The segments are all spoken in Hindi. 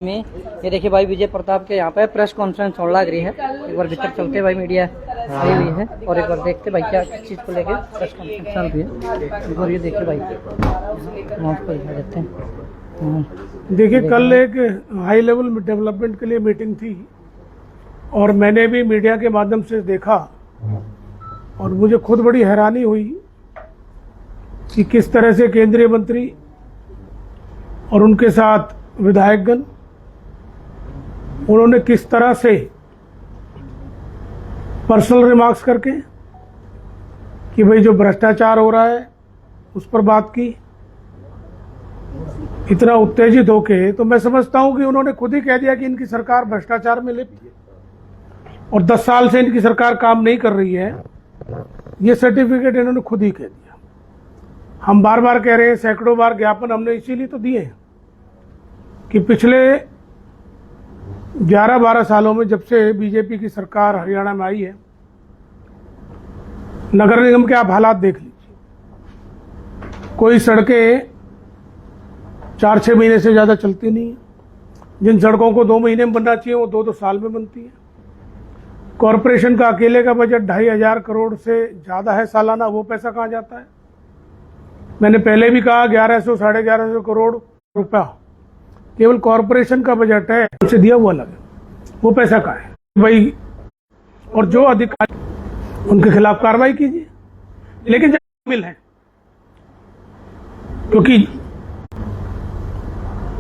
में ये देखिए भाई विजय प्रताप के यहाँ पे प्रेस कॉन्फ्रेंस होने लग रही है। एक बार भीतर चलते भाई, मीडिया आई हुई है और एक बार देखते भाई क्या किस चीज़ को लेके प्रेस कॉन्फ्रेंस चल रही है। एक बार ये देखिए भाई माउस को दिखा देते हैं। देखिए कल एक हाई लेवल डेवलपमेंट के लिए मीटिंग थी और मैंने भी मीडिया के माध्यम से देखा और मुझे खुद बड़ी हैरानी हुई कि किस तरह से केंद्रीय मंत्री और उनके साथ विधायकगण उन्होंने किस तरह से पर्सनल रिमार्क्स करके कि भाई जो भ्रष्टाचार हो रहा है उस पर बात की, इतना उत्तेजित होके। तो मैं समझता हूं कि उन्होंने खुद ही कह दिया कि इनकी सरकार भ्रष्टाचार में लिप्त है और 10 साल से इनकी सरकार काम नहीं कर रही है। ये सर्टिफिकेट इन्होंने खुद ही कह दिया। हम बार बार कह रहे हैं, सैकड़ों बार ज्ञापन हमने इसीलिए तो दिए हैं कि पिछले 11-12 सालों में जब से बीजेपी की सरकार हरियाणा में आई है, नगर निगम के आप हालात देख लीजिए। कोई सड़कें 4-6 महीने से ज़्यादा चलती नहीं है। जिन सड़कों को 2 महीने में बनना चाहिए वो 2-2 साल में बनती है। कॉरपोरेशन का अकेले का बजट 2,500 करोड़ से ज़्यादा है सालाना। वो पैसा कहाँ जाता है? मैंने पहले भी कहा 1100-1150 करोड़ रुपया केवल कॉरपोरेशन का बजट है, उसे दिया हुआ अलग है। वो पैसा कहाँ है भाई? और जो अधिकारी उनके खिलाफ कार्रवाई कीजिए, लेकिन जब शामिल है, क्योंकि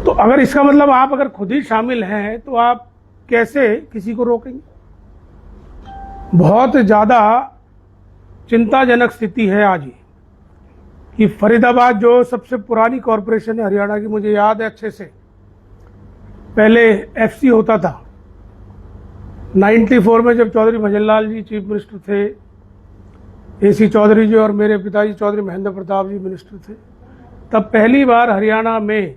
तो अगर इसका मतलब आप अगर खुद ही शामिल हैं तो आप कैसे किसी को रोकेंगे? बहुत ज्यादा चिंताजनक स्थिति है आज ही कि फरीदाबाद जो सबसे पुरानी कॉरपोरेशन है हरियाणा की, मुझे याद है अच्छे से, पहले एफसी होता था। 94 में जब चौधरी भजनलाल जी चीफ मिनिस्टर थे, एसी चौधरी जी और मेरे पिताजी चौधरी महेंद्र प्रताप जी मिनिस्टर थे, तब पहली बार हरियाणा में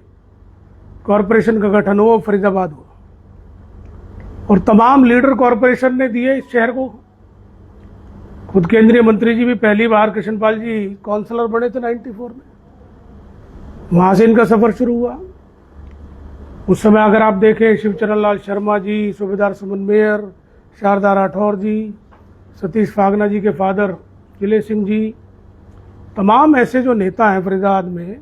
कॉरपोरेशन का गठन हुआ, फरीदाबाद हुआ और तमाम लीडर कॉरपोरेशन ने दिए इस शहर को। खुद केंद्रीय मंत्री जी भी पहली बार कृष्णपाल जी काउंसलर बने थे 94 में, वहां से इनका सफर शुरू हुआ। उस समय अगर आप देखें, शिवचरण लाल शर्मा जी, सूबेदार सुमन मेयर, शारदा राठौर जी, सतीश फागना जी के फादर किले सिंह जी, तमाम ऐसे जो नेता हैं फरीदाबाद में,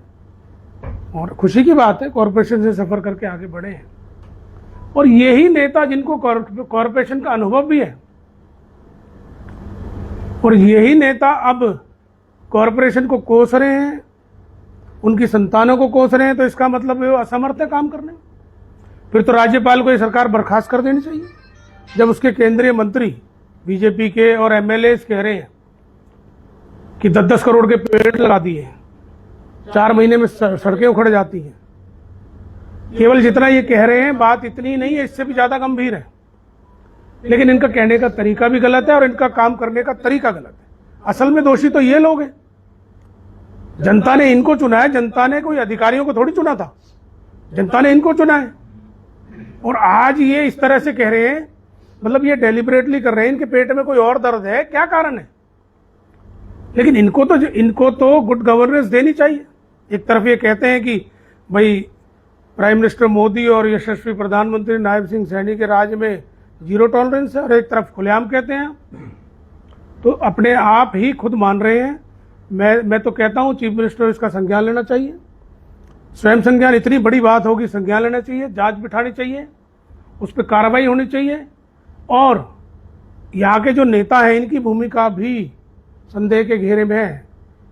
और खुशी की बात है कॉरपोरेशन से सफर करके आगे बढ़े हैं। और यही नेता जिनको कॉरपोरेशन का अनुभव भी है, और यही नेता अब कॉरपोरेशन को कोस रहे हैं, उनकी संतानों को कोस रहे हैं, तो इसका मतलब वो असमर्थ है काम करने में। फिर तो राज्यपाल को ये सरकार बर्खास्त कर देनी चाहिए। जब उसके केंद्रीय मंत्री बीजेपी के और एमएलए कह रहे हैं कि 10-10 करोड़ के पेड़ लगा दिए, 4 महीने में सड़कें उखड़ जाती हैं। केवल जितना ये कह रहे हैं बात इतनी नहीं है, इससे भी ज्यादा गंभीर है। लेकिन इनका कहने का तरीका भी गलत है और इनका काम करने का तरीका गलत है। असल में दोषी तो ये लोग हैं। जनता ने इनको चुना है, जनता ने कोई अधिकारियों को थोड़ी चुना था, जनता ने इनको चुना है। और आज ये इस तरह से कह रहे हैं, मतलब ये डेलिबरेटली कर रहे हैं, इनके पेट में कोई और दर्द है, क्या कारण है? लेकिन इनको तो गुड गवर्नेंस देनी चाहिए। एक तरफ ये कहते हैं कि भाई प्राइम मिनिस्टर मोदी और यशस्वी प्रधानमंत्री नायब सिंह सैनी के राज में 0 टॉलरेंस है, और एक तरफ खुलेआम कहते हैं। तो अपने आप ही खुद मान रहे हैं। मैं तो कहता हूं चीफ मिनिस्टर इसका संज्ञान लेना चाहिए। स्वयं संज्ञान, इतनी बड़ी बात होगी, संज्ञान लेना चाहिए, जांच बिठानी चाहिए, उस पर कार्रवाई होनी चाहिए। और यहाँ के जो नेता हैं इनकी भूमिका भी संदेह के घेरे में है,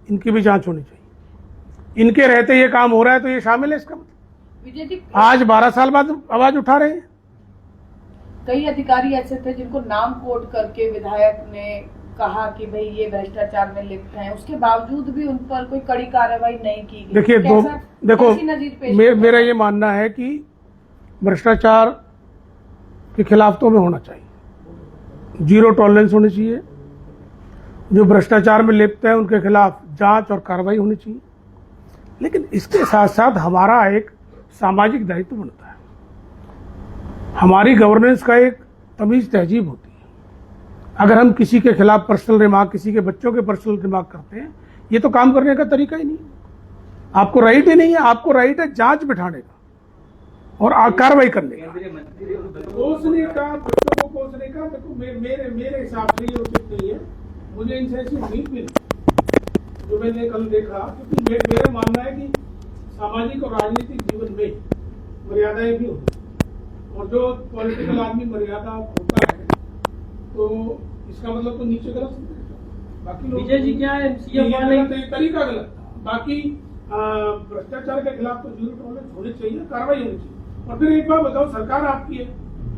इनकी भी जांच होनी चाहिए। इनके रहते ये काम हो रहा है तो ये शामिल है इसका मतलब। आज 12 साल बाद आवाज उठा रहे हैं। कई अधिकारी ऐसे थे जिनको नाम कोट करके विधायक ने कहा कि भाई ये भ्रष्टाचार में लिप्त हैं, उसके बावजूद भी उन पर कोई कड़ी कार्रवाई नहीं की गई। देखिए देखो मेरा ये मानना है कि भ्रष्टाचार के खिलाफ तो हमें होना चाहिए, 0 टॉलरेंस होनी चाहिए। जो भ्रष्टाचार में लिप्त है उनके खिलाफ जांच और कार्रवाई होनी चाहिए। लेकिन इसके साथ साथ हमारा एक सामाजिक दायित्व बनता है। हमारी गवर्नेंस का एक तमीज तहजीब होती है। अगर हम किसी के खिलाफ पर्सनल रिमार्क, किसी के बच्चों के पर्सनल रिमार्क करते हैं, ये तो काम करने का तरीका ही नहीं है। आपको राइट ही नहीं है। आपको राइट है जांच बिठाने का। और कार्रवाई करने का। केंद्रीय मंत्री कोसने का, बच्चों को कोसने का देखो मेरे हिसाब से ये उचित नहीं है। मुझे इनसे ऐसी उम्मीद भी नहीं जो मैंने कल देखा, क्योंकि मेरा मानना है कि सामाजिक और राजनीतिक जीवन में मर्यादाएं भी होती, और जो पॉलिटिकल आदमी मर्यादा होता है तो इसका मतलब तो नीचे गलत समझेगा। बाकी लोग विजय जी क्या है सीएम तरीका गलत, बाकी भ्रष्टाचार के खिलाफ तो जीरो टॉलरेंस होनी चाहिए, कार्रवाई होनी चाहिए। और फिर एक बात बताओ, सरकार आपकी है,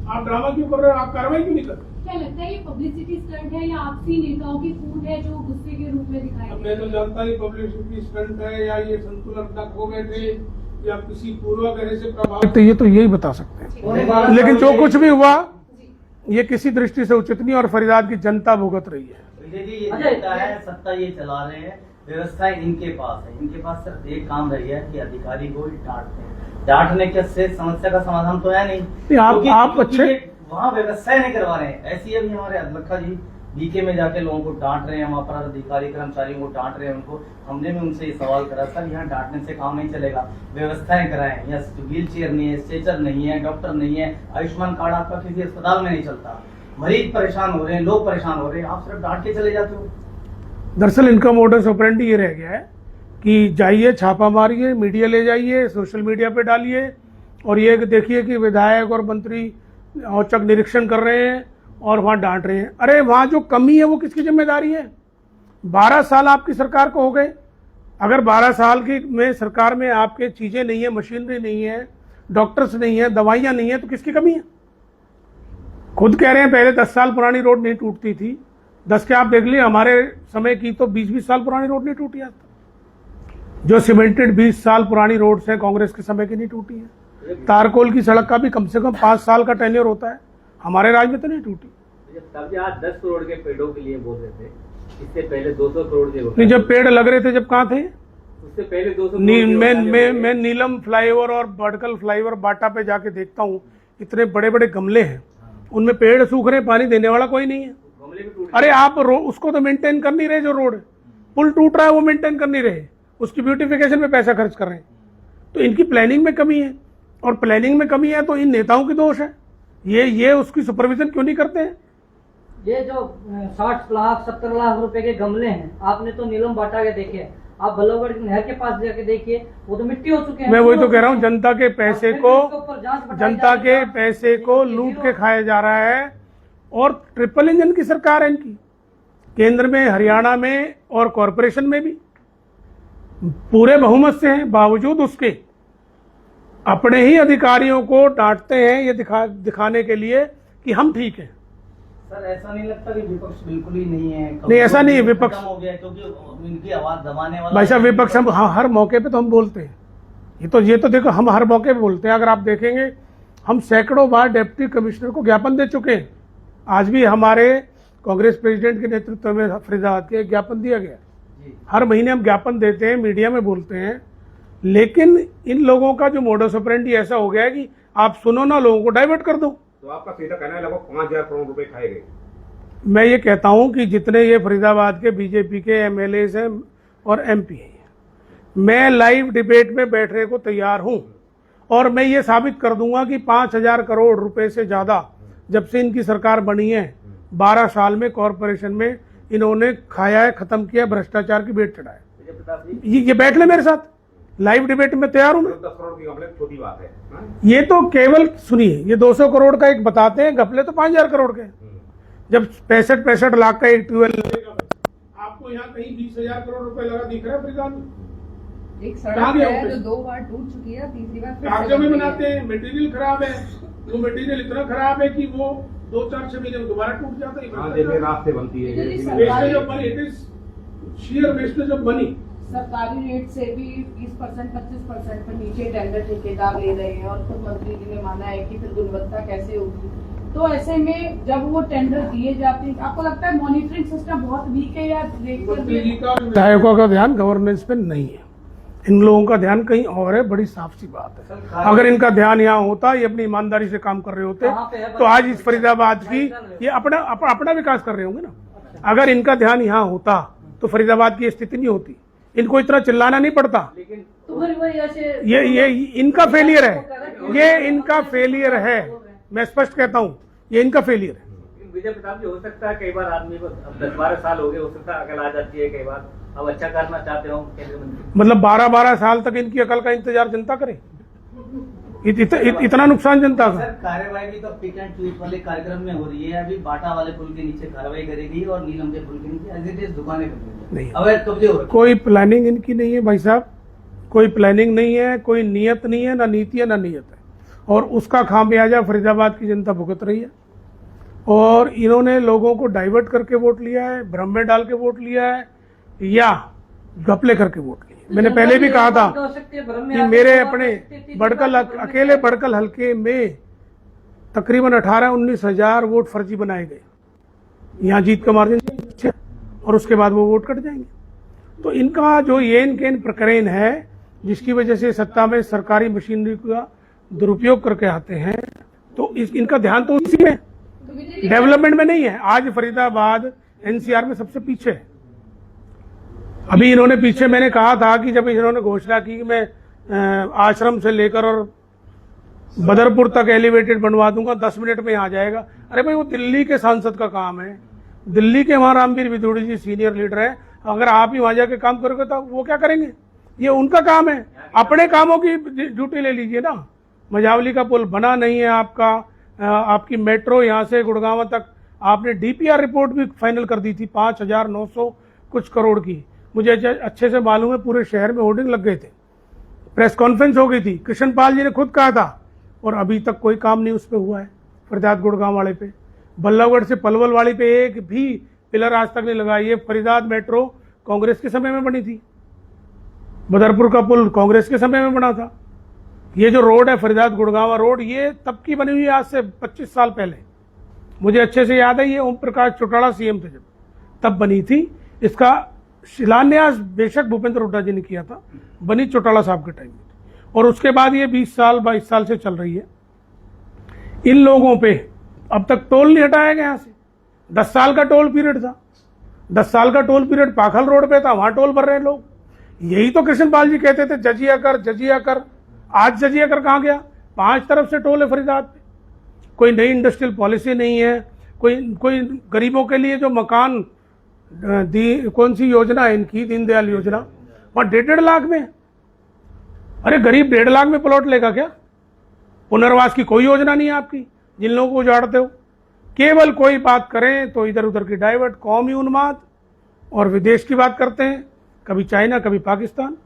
आप ड्रामा क्यों कर रहे हो, आप कार्रवाई क्यों नहीं कर रहे? क्या लगता है ये पब्लिसिटी स्टंट है या आपसी नेताओं की फूट है जो गुस्से के रूप में दिखाई अब मैं तो जानता ही पब्लिसिटी स्टंट है या ये संतुलन तक हो गए थे या किसी पूर्वाग्रह से प्रभावित, ये तो यही बता सकते हैं। लेकिन जो कुछ भी हुआ ये किसी दृष्टि से उचित नहीं और फरीदाबाद की जनता भुगत रही है। विजय जी, ये जनता है, सत्ता ये चला रहे हैं, व्यवस्था इनके पास है, इनके पास सिर्फ एक काम रही है कि अधिकारी को डांटते हैं। डांटने के से समस्या का समाधान तो है नहीं। आप अच्छे वहाँ व्यवस्था नहीं करवा रहे हैं। ऐसी अभी हमारे अध्यक्ष जी बीके में जाके लोगों को डांट रहे हैं, वहाँ पर अधिकारी कर्मचारियों को डांट रहे हैं। उनको हमने भी उनसे ये सवाल करा, सर यहाँ डांटने से काम नहीं चलेगा, व्यवस्थाएं कराएं। यहाँ व्हील चेयर नहीं है, स्ट्रेचर नहीं है, डॉक्टर नहीं है, आयुष्मान कार्ड आपका किसी अस्पताल में नहीं चलता, मरीज परेशान हो रहे हैं, लोग परेशान हो रहे हैं, आप सिर्फ डांट के चले जाते हो। दरअसल इनका मोडस ऑपरेंडी ये रह गया है कि जाइए, छापा मारिए, मीडिया ले जाइए, सोशल मीडिया पे डालिए और ये देखिए कि विधायक और मंत्री औचक निरीक्षण कर रहे हैं और वहाँ डांट रहे हैं। अरे वहाँ जो कमी है वो किसकी जिम्मेदारी है? 12 साल आपकी सरकार को हो गए। अगर 12 साल की में सरकार में आपके चीज़ें नहीं है, मशीनरी नहीं है, डॉक्टर्स नहीं है, दवाइयाँ नहीं है, तो किसकी कमी है? खुद कह रहे हैं पहले 10 साल पुरानी रोड नहीं टूटती थी। 10 के आप देख लिए, हमारे समय की तो 20-20 साल पुरानी रोड नहीं टूटी आज तक। जो सीमेंटेड 20 साल पुरानी रोड्स हैं कांग्रेस के समय की नहीं टूटी है। तारकोल की सड़क का भी कम से कम 5 साल का टेन्योर होता है, हमारे राज्य में तो नहीं टूटी। तब आज 10 करोड़ के पेड़ों के लिए बोल रहे थे, इससे पहले 200 करोड़ के नहीं, जब पेड़ लग रहे थे जब कहाँ थे? उससे पहले 200 मैं नीलम फ्लाईओवर और बड़कल फ्लाईओवर बाटा पे जाके देखता हूँ, इतने बड़े बड़े गमले हैं, उनमें पेड़ सूख रहे, पानी देने वाला कोई नहीं है। अरे आप उसको तो मेंटेन कर नहीं रहे। जो रोड पुल टूट रहा है वो मेंटेन कर नहीं रहे, उसकी ब्यूटिफिकेशन में पैसा खर्च कर रहे हैं। तो इनकी प्लानिंग में कमी है, और प्लानिंग में कमी है तो इन नेताओं की दोष है। ये उसकी सुपरविजन क्यों नहीं करते हैं? ये जो 60 लाख 70 लाख रुपए के गमले हैं, आपने तो नीलम बाटा के देखे, आप बल्लभगढ़ नहर के पास जाके देखिए, वो तो मिट्टी हो चुके हैं। मैं वही तो कह रहा हूँ, जनता के पैसे को लूट के खाया जा रहा है। और ट्रिपल इंजन की सरकार है इनकी, केंद्र में, हरियाणा में और कॉरपोरेशन में भी पूरे बहुमत से हैं। बावजूद उसके अपने ही अधिकारियों को डांटते हैं, ये दिखाने के लिए कि हम ठीक हैं। सर ऐसा नहीं लगता कि विपक्ष बिल्कुल ही नहीं है? नहीं, ऐसा नहीं है। विपक्ष हो गया क्योंकि इनकी आवाज दबाने वाला भाई साहब, विपक्ष हम हर मौके पे तो हम बोलते हैं। ये तो देखो, हम हर मौके पे बोलते हैं। अगर आप देखेंगे, हम सैकड़ों बार डिप्टी कमिश्नर को ज्ञापन दे चुके हैं। आज भी हमारे कांग्रेस प्रेसिडेंट के नेतृत्व में फरीदाबाद के ज्ञापन दिया गया। हर महीने हम ज्ञापन देते हैं, मीडिया में बोलते हैं। लेकिन इन लोगों का जो मोडस ऑपरेंडी ऐसा हो गया है कि आप सुनो ना, लोगों को डाइवर्ट कर दो। तो आपका सीधा कहना है लगभग 5,000 करोड़ रुपए खाए गए। मैं ये कहता हूं कि जितने ये फरीदाबाद के बीजेपी के एमएलएज हैं और एमपी हैं, मैं लाइव डिबेट में बैठने को तैयार हूं और मैं ये साबित कर दूंगा कि 5,000 करोड़ रुपए से ज्यादा जब से इनकी सरकार बनी है 12 साल में कॉरपोरेशन में इन्होंने खाया है, खत्म किया, भ्रष्टाचार की बेट चढ़ाया। ये बैठ ले मेरे साथ, लाइव डिबेट में तैयार हूं मैं। 10 करोड़ की घपले छोटी बात है। ये तो केवल सुनिए, ये 200 करोड़ का एक बताते हैं, घपले तो 5,000 करोड़ के। जब 65 लाख का एक ट्यूबवेल लगेगा, आपको यहाँ कहीं 20,000 करोड़ रुपए लगा दिख रहा है फरीदाबाद में? एक सड़क है जो 2 बार टूट चुकी है, तीसरी बार कागजों में बनाते हैं, मटेरियल खराब है। वो मटेरियल इतना खराब है कि वो 2-4-6 महीने में दोबारा टूट जाता है। जैसे रास्ते बनती है, wastage of money, it is sheer wastage of money. सरकारी रेट से भी 20% 25% पर नीचे टेंडर ठेकेदार ले रहे हैं और खुद मंत्री जी ने माना है कि फिर गुणवत्ता कैसे होगी। तो ऐसे में जब वो टेंडर दिए जाते हैं, आपको लगता है मॉनिटरिंग सिस्टम बहुत वीक है या विधायकों का ध्यान गवर्नेंस पे नहीं है, इन लोगों का ध्यान कहीं और है। बड़ी साफ सी बात है। अगर इनका ध्यान यहाँ होता, ये अपनी ईमानदारी से काम कर रहे होते तो आज इस फरीदाबाद की ये अपना विकास कर रहे होंगे ना। अगर इनका ध्यान यहाँ होता तो फरीदाबाद की स्थिति नहीं होती, इनको इतना चिल्लाना नहीं पड़ता। तो फिर वही ऐसे ये इनका फेलियर है, ये इनका फेलियर है, मैं स्पष्ट कहता हूँ ये इनका फेलियर है। विजय प्रताप जी, हो सकता है कई बार आदमी को अब 10-12 साल हो गए, हो सकता है अकल आ जाती है कई बार, अब अच्छा करना चाहते हो केंद्रीय मंत्री। मतलब 12-12 साल तक इनकी अकल का इंतजार जनता करे, इतना नुकसान जनता का। सर कार्यवाही भी तो पिक एंड चूज वाले कार्यक्रम में हो रही है। अभी बाटा वाले पुल के नीचे कार्रवाई करेगी और नीलम के पुल के नीचे एज इट इज दुकानें बनेंगी। नहीं, अवैध कब्जे हो रहे हैं। कोई प्लानिंग इनकी नहीं है भाई साहब, कोई प्लानिंग नहीं है, कोई नियत नहीं है, ना नीति है ना नियत है, और उसका खामियाजा फरीदाबाद की जनता भुगत रही है। और इन्होंने लोगों को डाइवर्ट करके वोट लिया है, भ्रम में डाल के वोट लिया है, या घपले करके वोट लिया। मैंने पहले भी कहा था कि मेरे अपने बड़कल अकेले बड़कल हल्के में तकरीबन 18-19 हजार वोट फर्जी बनाए गए, यहाँ जीत का मार्जिन, और उसके बाद वो वोट कट जाएंगे। तो इनका जो येन केन प्रकरण है, जिसकी वजह से सत्ता में सरकारी मशीनरी का दुरुपयोग करके आते हैं, तो इनका ध्यान तो उसी में, डेवलपमेंट में नहीं है। आज फरीदाबाद एनसीआर में सबसे पीछे है। अभी इन्होंने पीछे, मैंने कहा था कि जब इन्होंने घोषणा की कि मैं आश्रम से लेकर और बदरपुर तक एलिवेटेड बनवा दूंगा, 10 मिनट में आ जाएगा। अरे भाई वो दिल्ली के सांसद का काम है, दिल्ली के वहां रामवीर विदुड़ी जी सीनियर लीडर है, अगर आप ही वहां जाके काम करोगे तो वो क्या करेंगे? ये उनका काम है, अपने कामों की ड्यूटी ले लीजिए ना। मझावली का पुल बना नहीं है आपका, आपकी मेट्रो यहाँ से गुड़गांव तक आपने डीपीआर रिपोर्ट भी फाइनल कर दी थी 5,900 कुछ करोड़ की। मुझे अच्छे से मालूम है, पूरे शहर में होर्डिंग लग गए थे, प्रेस कॉन्फ्रेंस हो गई थी, कृष्णपाल जी ने खुद कहा था, और अभी तक कोई काम नहीं उस पर हुआ है। फरीदाबाद गुड़गांव वाले पे, बल्लभगढ़ से पलवल वाली पे एक भी पिलर आज तक नहीं लगा। ये फरीदाबाद मेट्रो कांग्रेस के समय में बनी थी, बदरपुर का पुल कांग्रेस के समय में बना था। ये जो रोड है फरीदाबाद गुड़गांव रोड, ये तब की बनी हुई है, आज से 25 साल पहले। मुझे अच्छे से याद है, ये ओम प्रकाश चौटाला सीएम थे जब, तब बनी थी। इसका शिलान्यास बेशक भूपेंद्र हुड्डा जी ने किया था, बनी चौटाला साहब के टाइम में, और उसके बाद ये 20 साल 22 साल से चल रही है। इन लोगों पे अब तक टोल नहीं हटाया गया यहाँ से। 10 साल का टोल पीरियड था, 10 साल का टोल पीरियड पाखल रोड पे था, वहां टोल भर रहे हैं लोग। यही तो कृष्णपाल जी कहते थे जजिया कर जजिया कर। आज जजिया कर कहाँ गया? 5 तरफ से टोल है फरीदाबाद पे। कोई नई इंडस्ट्रियल पॉलिसी नहीं है, कोई गरीबों के लिए जो मकान कौन सी योजना है इनकी, दीनदयाल योजना, वहां 1.5 लाख में। अरे गरीब 1.5 लाख में प्लॉट लेगा क्या? पुनर्वास की कोई योजना नहीं है आपकी, जिन लोगों को उजाड़ते हो। केवल कोई बात करें तो इधर उधर की डाइवर्ट, कौमी उन्माद, और विदेश की बात करते हैं, कभी चाइना कभी पाकिस्तान।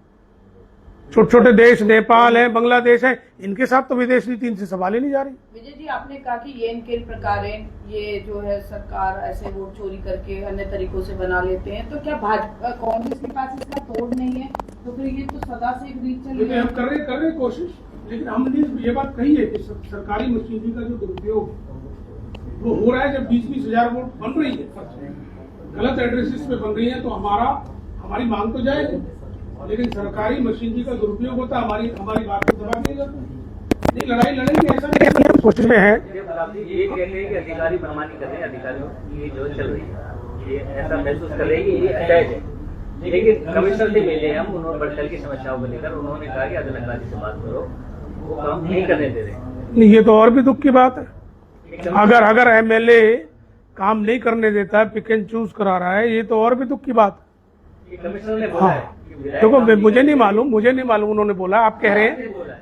छोटे छोटे देश नेपाल है, बांग्लादेश है, इनके साथ तो विदेश नीति इनसे सवाल ही नहीं जा रही। विजय जी, आपने कहा कि ये इनके प्रकार ये जो है सरकार ऐसे वोट चोरी करके अन्य तरीकों से बना लेते हैं, तो क्या भाजपा कांग्रेस के पास इसका तोड़ नहीं है? तो फिर ये तो सदा से एक रीत चल रही है। हम कर रहे कोशिश, लेकिन हमने ये बात कही है कि सरकारी मशीनरी का जो दुरुपयोग वो हो रहा है। जब 20-20 हजार वोट बन रही है, गलत एड्रेसेस पे बन रही है, तो हमारी मांग तो जाएगी, लेकिन सरकारी मशीनरी का दुरुपयोग होता है, हमारी बात को दबा दिया जाता है। नहीं, लड़ाई लड़ेंगे, ऐसा नहीं कोशिश में है। ये कहते हैं कि अधिकारी मनमानी कर रहे हैं, अधिकारियों की जो चल रही है, ये ऐसा महसूस कर रहे हैं कि ये जायज है। लेकिन कमिश्नर से मिले हम, उन्होंने बड़कल की समस्याओं को लेकर उन्होंने कहा कि अदालत से बात करो, वो काम नहीं करने दे रहे। ये तो और भी दुख की बात है। अगर एमएलए काम नहीं करने देता है, पिक एंड चूज करा रहा है, ये तो और भी दुख की बात है। कमिश्नर ने बोला है। देखो, मुझे नहीं मालूम उन्होंने बोला, आप कह रहे हैं।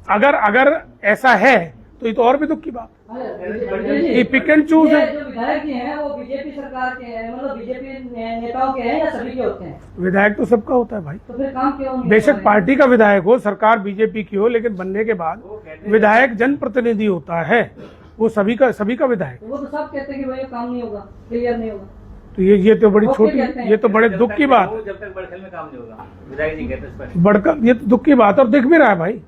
अगर ऐसा है तो ये तो और भी दुख की बात है। ये पिक एंड चूज है। जो विधायक हैं वो बीजेपी सरकार के हैं, मतलब बीजेपी नेताओं के हैं या सभी के होते हैं? विधायक तो सबका होता है भाई, तो फिर काम क्यों? बेशक पार्टी का विधायक हो, सरकार बीजेपी की हो, लेकिन बनने के बाद विधायक जनप्रतिनिधि होता है, वो सभी का विधायक। वो तो सब कहते हैं कि भाई काम नहीं होगा, क्लियर नहीं होगा। तो ये तो बड़ी छोटी, ये तो बड़े दुख की बात है। जब तक बड़कल में काम नहीं होगा, विधायक नहीं कहते। बड़कल, ये तो दुख की बात, और दिख भी रहा है भाई।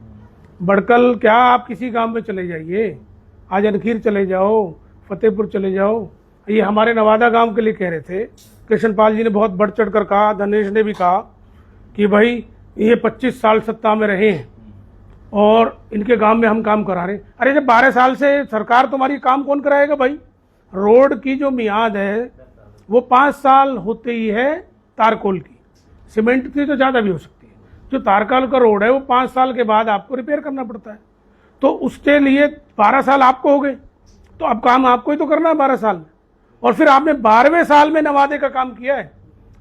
बड़कल क्या, आप किसी गांव में चले जाइए, आज अनखीर चले जाओ, फतेहपुर चले जाओ। ये हमारे नवादा गांव के लिए कह रहे थे, कृष्णपाल जी ने बहुत बढ़ चढ़ कर कहा, धनेश ने भी कहा कि भाई ये 25 साल सत्ता में रहे हैं और इनके गांव में हम काम करा रहे हैं। अरे जब 12 साल से सरकार तुम्हारी, काम कौन कराएगा भाई? रोड की जो मियाद है वो 5 साल होते ही है, तारकोल की, सीमेंट की तो ज़्यादा भी हो सकती है। जो तारकाल का रोड है वो 5 साल के बाद आपको रिपेयर करना पड़ता है, तो उसके लिए 12 साल आपको हो गए, तो अब काम आपको ही तो करना है 12 साल में। और फिर आपने 12वें साल में नवादे का काम किया है,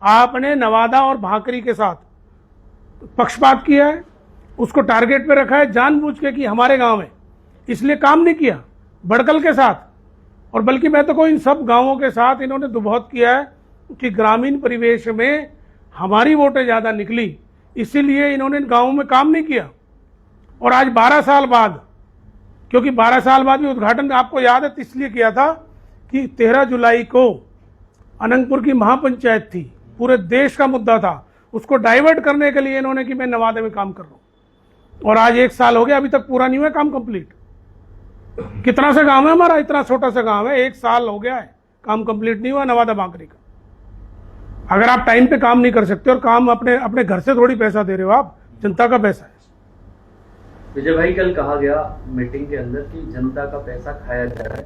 आपने नवादा और भाकरी के साथ पक्षपात किया है, उसको टारगेट पे रखा है जानबूझ के कि हमारे गांव में, इसलिए काम नहीं किया बड़कल के साथ। और बल्कि मैं तो कोई इन सब गांवों के साथ इन्होंने तो बहुत किया है कि ग्रामीण परिवेश में हमारी वोटें ज़्यादा निकली, इसीलिए इन्होंने इन गांवों में काम नहीं किया। और आज 12 साल बाद, क्योंकि 12 साल बाद भी उद्घाटन आपको याद है इसलिए किया था कि 13 जुलाई को अनंतपुर की महापंचायत थी, पूरे देश का मुद्दा था, उसको डाइवर्ट करने के लिए इन्होंने कि मैं नवादे में काम कर रहा हूं। और आज 1 साल हो गया, अभी तक पूरा नहीं हुआ काम कंप्लीट। कितना सा गांव है हमारा, इतना छोटा सा गांव है, 1 साल हो गया है, काम कंप्लीट नहीं हुआ नवादा भाकरी का। अगर आप टाइम पे काम नहीं कर सकते और काम अपने घर से थोड़ी पैसा दे रहे हो, आप जनता का पैसा है। विजय भाई, कल कहा गया मीटिंग के अंदर कि जनता का पैसा खाया जा रहा है,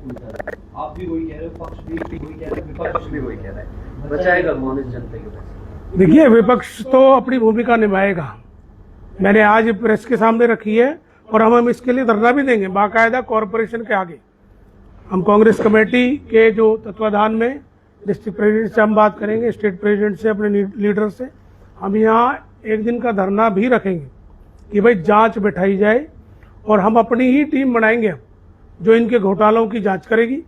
आप भी वही कह रहे हो, पक्ष भी वही कह रहे हैं, विपक्ष भी वही कह रहा है, बचाएगा कौन इस जनता के पैसे? देखिए, विपक्ष तो अपनी भूमिका निभाएगा, मैंने आज प्रेस के सामने रखी है और हम इसके लिए धरना भी देंगे बाकायदा कॉरपोरेशन के आगे। हम कांग्रेस कमेटी के जो तत्वाधान में डिस्ट्रिक्ट प्रेसिडेंट से हम बात करेंगे, स्टेट प्रेसिडेंट से, अपने लीडर से, हम यहाँ 1 दिन का धरना भी रखेंगे कि भाई जांच बैठाई जाए और हम अपनी ही टीम बनाएंगे जो इनके घोटालों की जांच करेगी,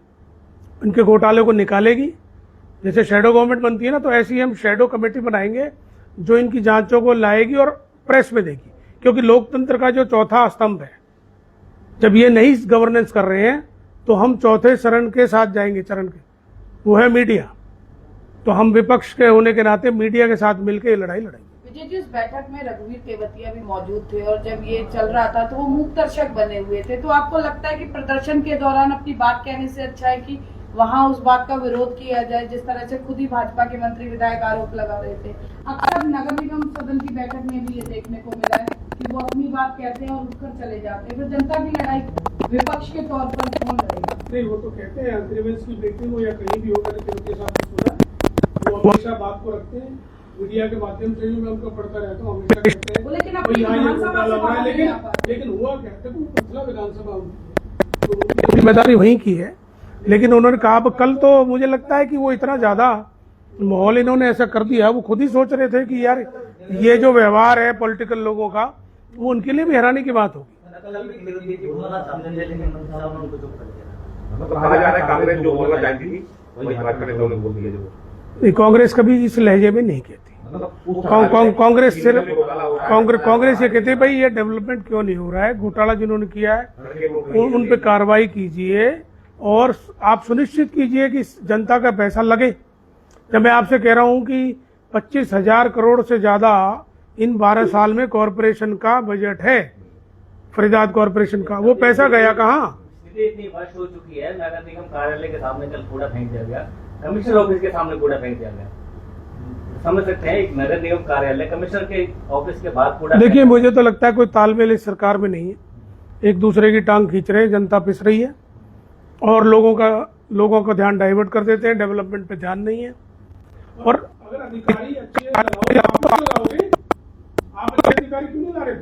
इनके घोटालों को निकालेगी। जैसे शैडो गवर्नमेंट बनती है ना, तो ऐसी हम शैडो कमेटी बनाएंगे जो इनकी जांचों को लाएगी और प्रेस में देगी, क्योंकि लोकतंत्र का जो चौथा स्तंभ है, जब ये नहीं गवर्नेंस कर रहे हैं तो हम चौथे चरण के साथ जाएंगे, चरण के, वो है मीडिया। तो हम विपक्ष के होने के नाते मीडिया के साथ मिलकर ये लड़ाई लड़ेंगे। विजय जी, इस बैठक में रघुवीर तेवतिया भी मौजूद थे और जब ये चल रहा था तो वो मूक दर्शक बने हुए थे, तो आपको लगता है कि प्रदर्शन के दौरान अपनी बात कहने से अच्छा है कि वहां उस बात का विरोध किया जाए, जिस तरह से खुद ही भाजपा के मंत्री विधायक आरोप लगा रहे थे? अक्सर नगर निगम सदन की बैठक में भी ये देखने को मिला है कि वो अपनी बात कहते हैं और उठकर चले जाते हैं, फिर जनता की लड़ाई विपक्ष के तौर पर कौन लड़ेगा? नहीं, वो तो कहते हैं अग्रीमेंट्स की मीटिंग हो या कहीं भी हो, मैंने उनके साथ सुना, वो हमेशा बात को रखते हैं, मीडिया के माध्यम से भी मैं उनको पढ़ता रहता हूँ, हमेशा कहते हैं लेकिन हुआ क्या, देखो पथला विधानसभा तो जिम्मेदारी वहीं की है। लेकिन उन्होंने कहा, कल तो मुझे लगता है कि वो इतना ज्यादा माहौल इन्होंने ऐसा कर दिया, वो खुद ही सोच रहे थे कि यार ये जो व्यवहार है पॉलिटिकल लोगों का, वो उनके लिए भी हैरानी की बात होगी। कहा जा रहा है कांग्रेस जो बोलना चाहती थी वही भाजपा नेताओं ने बोल दिया। जो कांग्रेस कभी इस लहजे में नहीं कहती। कांग्रेस सिर्फ कांग्रेस ये कहते भाई ये डेवलपमेंट क्यों नहीं हो रहा है, घोटाला जिन्होंने किया है उन पे कार्रवाई कीजिए और आप सुनिश्चित कीजिए कि जनता का पैसा लगे। जब मैं आपसे कह रहा हूं कि 25,000 करोड़ से ज्यादा इन 12 साल में कॉरपोरेशन का बजट है, फरीदाबाद कॉरपोरेशन का, वो पैसा गया कहाँ? स्थिति इतनी वर्ष हो चुकी है, नगर निगम कार्यालय के सामने कल कूड़ा फेंक दिया गया, कमिश्नर ऑफिस के सामने कूड़ा फेंक दिया गया। समझ सकते हैं, एक नगर निगम कार्यालय कमिश्नर के ऑफिस के बाद कूड़ा। देखिए, मुझे तो लगता है कोई तालमेल इस सरकार में नहीं है, एक दूसरे की टांग खींच रहे हैं, जनता पिस रही है और लोगों का ध्यान डाइवर्ट कर देते हैं, डेवलपमेंट पे ध्यान नहीं है। और अगर अधिकारी अच्छे लगाओगे, आप अच्छे अधिकारी क्यों नहीं ला रहे थे?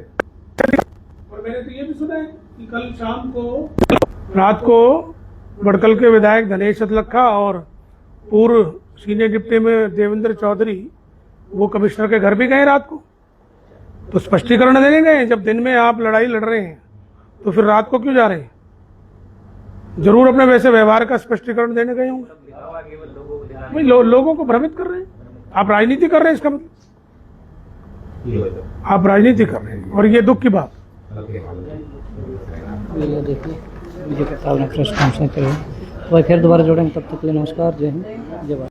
और मैंने तो ये भी सुना है कि कल शाम को, रात को बड़कल के विधायक धनेश अतलखा और पूर्व सीनियर डिप्टी में देवेंद्र चौधरी वो कमिश्नर के घर भी गए रात को, तो स्पष्टीकरण देने गए। जब दिन में आप लड़ाई लड़ रहे हैं तो फिर रात को क्यों जा रहे हैं? जरूर अपने वैसे व्यवहार का स्पष्टीकरण देने गए होंगे। लोगों को भ्रमित कर रहे हैं, आप राजनीति कर रहे हैं, इसका मतलब आप राजनीति कर रहे हैं और ये दुख की बात। देखिए बीजेपी प्रेस कॉन्फ्रेंस करें, तो फिर दोबारा जोड़ेंगे, तब तक के लिए नमस्कार, जय हिंद, जय भारत।